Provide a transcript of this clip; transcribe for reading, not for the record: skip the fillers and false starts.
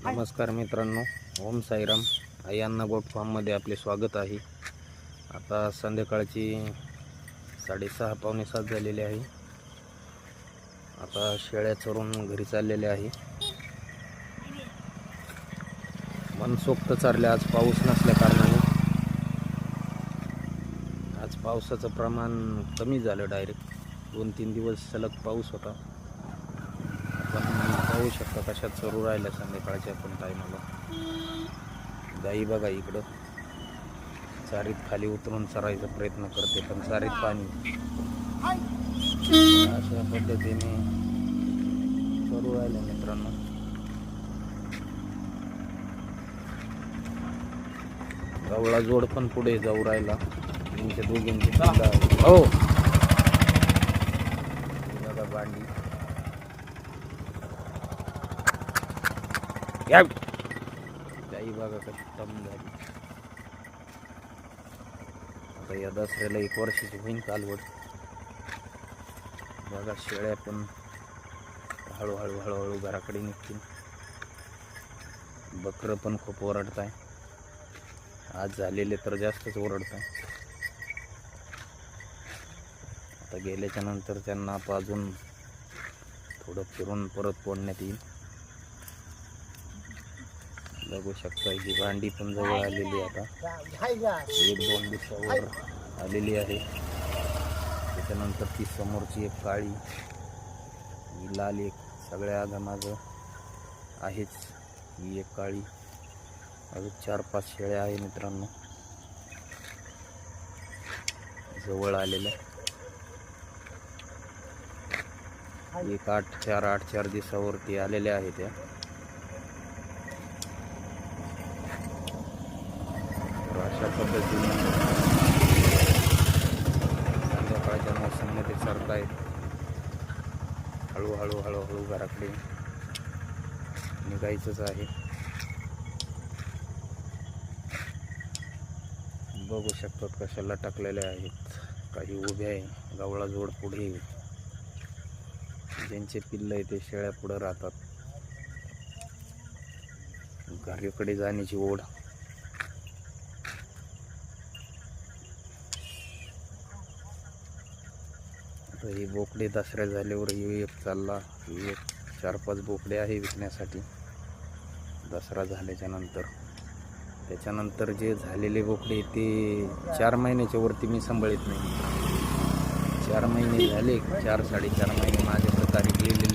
नमस्कार मित्रांनो, ओम साईराम. आई अण्णा गोट फार्ममध्ये आपले स्वागत आहे. आता संध्याकाळची 6:30 पावणे 7 झालेले आहे. आता शेळ्या चरून घरी चाललेले आहे. मनसोक्त चारल्या. आज पाऊस नसल्या कारणाने आज पावसाचं प्रमाण कमी झालं. डायरेक्ट 2-3 दिवस सलग पाऊस होता. आपण पाहू शकता कशा चरू राहिल्या संध्याकाळच्या पण टायमाला. गाई बघा इकडं चारीत खाली उतरून चरायचा प्रयत्न करते, पण चारीत पाणी. अशा पद्धतीने चरू राहिल्या मित्रांनो. गवळा जोड पण पुढे जाऊ राहिला. त्यांच्या दोघींची हो बघा बांडी. गाई बघा कशी टम झाली. आता या दसऱ्याला 1 वर्षाची होईन कालवड. बघा शेळ्या पण हळूहळू घराकडे निघतील. बकरं पण खूप ओरडत आहे. आज झालेले तर जास्तच ओरडत आहे. आता गेल्याच्या नंतर त्यांना आता अजून थोडं फिरून परत पोडण्यात येईल. बघू शकता ही भांडी पण जवळ आलेली आता 1-2 दिवसावर आलेली आहे. त्याच्यानंतर ती समोरची एक काळी, ही लाल एक सगळ्या आगामागं आहेच. ही एक काळी, अजून 4-5 शेळ्या आहे मित्रांनो जवळ आलेल्या. एक 8-4 दिवसावरती आलेल्या आहेत त्या. अशा पद्धतीने संध्याकाळच्या मोसममध्ये सरतायत. हळूहळू घराकडे निघायचंच आहे. बघू शकतात कशा लटकलेल्या आहेत. काही उभ्या आहे. गवळा जोड पुढे, ज्यांचे पिल्लं आहे ते शेळ्या पुढे राहतात. घराकडे जाण्याची ओढ. ही बोकडे दसऱ्या झाल्यावर ही एक चालला. ही एक 4-5 बोकडे आहे विकण्यासाठी दसरा झाल्याच्या नंतर. त्याच्यानंतर जे झालेले बोकडे ते 4 महिन्याच्या वरती मी सांभाळत नाही. 4 महिने झाले, 4-4.5 महिने माझ्याकडे तारीख लिहिलेली